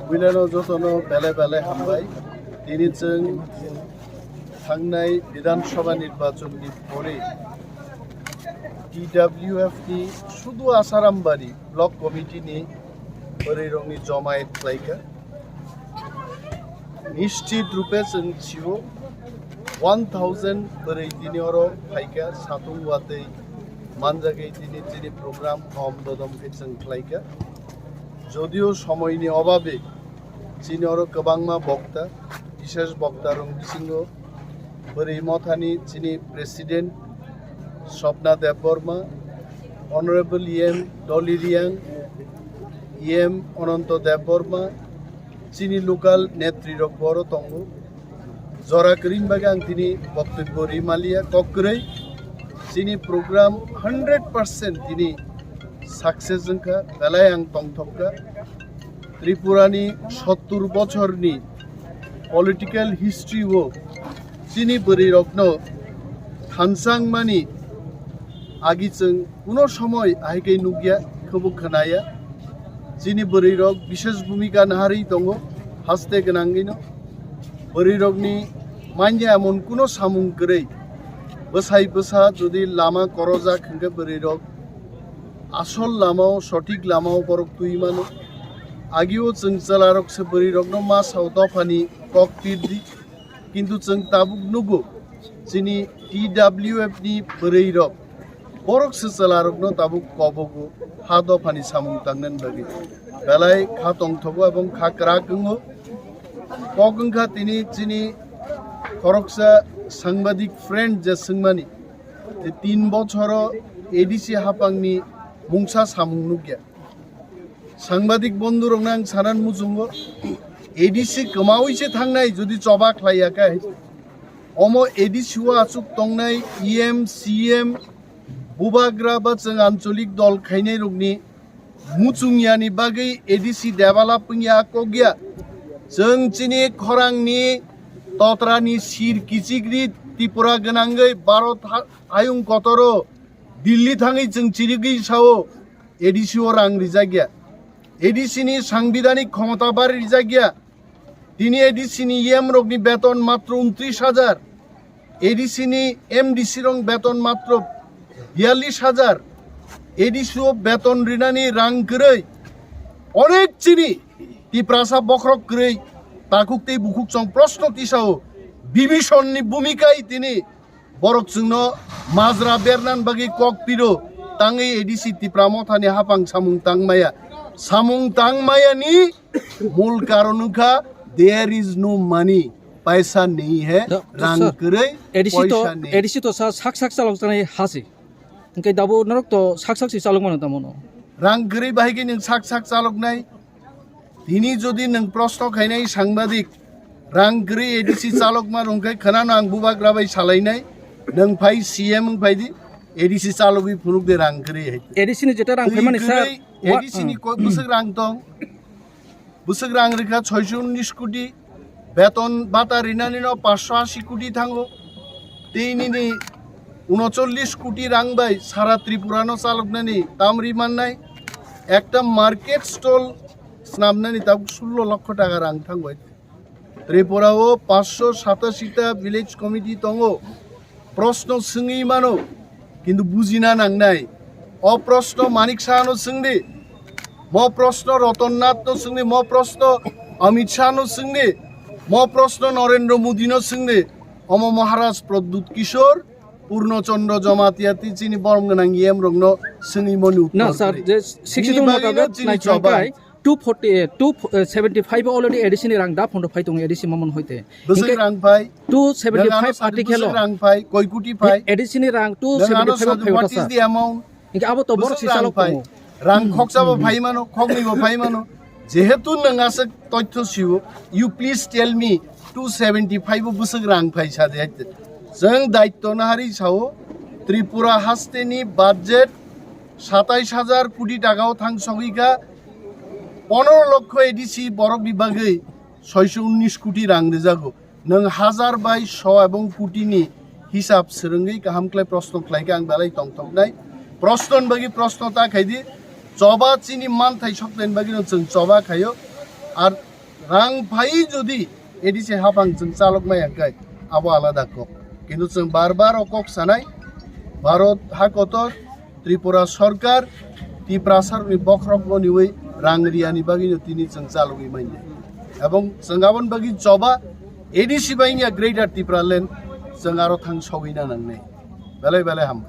Wilano Jotono Bele Bele Hambai, Dinitzung, Hangnai, Bidan Shava Nirbachoni Pore, TWFT, Sudu Asarambari, Block Committee ni, Porirongi Jomait Klaika, Nishti Drupes and Chivo, 1000 per dinero, Paika, Satung Wate, Manjagay Dini program, Home Dodom Fits and Klaika. যদিও সময় নিয়ে অভাবে চিনি আরো কবাংমা বক্তা বিশেষ বক্তা রং বিসিংহ পরিমথানি চিনি প্রেসিডেন্ট স্বপ্না দেববর্মা অনারেবল ডলিরিয়াং অনন্ত দেববর্মা চিনি লোকাল নেতৃরক বড় তঙ্গ জরা করিমবাগে আং তিনি বক্তব্য রিমালিয়া ককরেই চিনি প্রোগ্রাম 100% তিনি সাকসেস জংকা বেলায় আং তংথকা ত্রিপুরানি 70 বছরনি পলিটিক্যাল হিস্ট্রি ও চিনি বরি রকনো থানসাং মানি আগিচং কোনো সময় আইকে নুগিয়া খবু খানায়া চিনি বরি রক বিশেষ ভূমিকা নাহারি দङ হাসতে গনাঙ্গিনো বরি রকনি মাইয়া এমন কোনো সামুং গরৈ বসাই বসা যদি লামা করজা খঙ্গে বরি রক আসল লামাও সঠিক লামাও বরক তুই মানো আগেও जों চালারক সে বরি রকনো মাসাও দফানি ককপিরদি কিন্তু जों তাবুক নুগো চিনি টিডব্লিউএফ নি বরি রক বরক সে চালারকনো তাবুক কবগো হা দফানি সামুং তাংনেন বাগি বেলায় খা তংথগো এবং খা ক্রাগঙ্গো কগংখা তিনি চিনি খরকসা সাংবাদিক ফ্রেন্ড যে সংমানি 3 বছর এডিসি হাপাংনি মুংসা সামুং নুগিয়া সাংবাদিক বন্ধু রংনাং সানান মুজুঙ্গ এডিসি কমাউইছে থাংনাই যদি চবা খ্লাইয়াকা অম এডিসি ওয়া আচুক তংনাই সিএম বুবাগ্রা বা जों আঞ্চলিক দল খাইনাই রগনি মুচুংয়ানি বাগै এডিসি ডেভেলপিংয়া কগিয়া जों চিনি খরাংনি ততরানি সির কিচিগ্রি ত্রিপুরা গনাঙ্গै ভারত আয়ুং কতরো দিল্লি থাঙै जों চিরিগি সাও এডিসি ও রাং রিজাগিয়া এডিসি নি সাংবিধানিক ক্ষমতা বাড়ি রিজাগিয়া তিনি এডিসি নি রগনি বেতন মাত্র 29000 এডিসি নি এমডিসি রং বেতন মাত্র 42000 এডিসি ও বেতন রিনানি রাং গরৈ অনেক চিনি তি প্রাসা বখরক গরৈ তাকুকতে বুকুক চং প্রশ্ন তিসাও বিভীষণনি ভূমিকায় তিনি বরক जोंनो মাজরা বেরনান বাগি ককপিরো তাঙ্গै এডিসি তিপ্রামথানি হাপাং সামুং তাংমায়ানি মূল কারণুখা देयर इज नो मनी पैसा नहीं है रां गरै एडिसि तो साक चालक जानाय हासि ओंखाय दाबो नरक तो साक चालक मानो तामनो रां गरै बाहायगे नों साक चालक नाय दिनि जदि नों प्रश्न खायनाय सांबादिक रां गरै एडिसि चालक मा रंखाय खोनानो आं बुबाग्राबाय सालायनाय नों फाय सीएम फायदि एडिसि चालकि फुनुक दे रां गरै एडिसि नि जेटा रां फायमानि सार एडिसि नि बुसक रां दं बुसक रां रेखा 619 कोटी বেতন ভাতা রিনানিনো 580 কোটি থাঙ্গো তেইনিনি 39 কোটি রাংবাই সারা ত্রিপুরানো চালকনানি তামরি মাননাই একটা মার্কেট স্টল স্নামনানি তাও 16 লক্ষ টাকা রাং থাঙ্গো ত্রিপুরাও 587টা ভিলেজ কমিটি তঙ্গো প্রশ্ন সোঙি মানো কিন্তু বুঝিনা নাংনাই অপ্রশ্ন মানিক সাহানো সোংদি ম প্রশ্ন রতননাথ নো সোংদি ম প্রশ্ন অমিত শাহ নো সোংদি ম প্রশ্ন নরেন্দ্র মোদী নো সোংদি অম মহারাজ প্রদ্যুৎ কিশোর পূর্ণচন্দ্র জমাতিয়াতি চিনি বরমগনাং রংন সোঙি মনি না স্যার যে 62 মোতাবেক চিনি চবাই 275 already एडिसि नि रां दा फन्द फाइ दङ एडिसि मामन होइते बसै रां फाइ 275 आर्टिकल रां फाइ कय कोटी फाइ एडिसि नि रां 275 फाइ व्हाट इज द अमाउंट इनके आबो तो बर सिसालो फाइ रां खक्साबो फाइ मानो खगनिबो फाइ मानो जेहेतु नङासे तथ्य सिउ यू प्लीज टेल मी 275 बसै रां फाइ सादे जों दायित्व नाहारि साव त्रिपुरा हास्टेनि बाजेट 27000 कोटी टाकाव थांसगिका 15 লক্ষ এডিসি বরক বিভাগে 619 কোটি রাং রেজাগো নং হাজার বাই 100 এবং কোটিনি হিসাব সরঙ্গই কাহামক্লাই প্রশ্ন ক্লাইকে আং বেলাই তংতং নাই প্রশ্নন বাগি প্রশ্নতা খাইদি চবা চিনি মান থাই সকলেন বাগি जों চবা খাইও আর rang pai jodi edisi hapang jeng salok mayakai abo alada kok কিন্তু जों বারবার অকক সানাই ভারত হাকতর ত্রিপুরা সরকার ত্রিপ্রাসারনি বখরকনি ওই রাংরিয়ানি বাগি তিনি जों চালুই মাইনে এবং जों গাবন বাগি চবা এডিসি বাইঙ্গা গ্রেটার ত্রিপুরা লেন जों আরো থাং সগিনা নাংনে বেলায় বেলায় হাম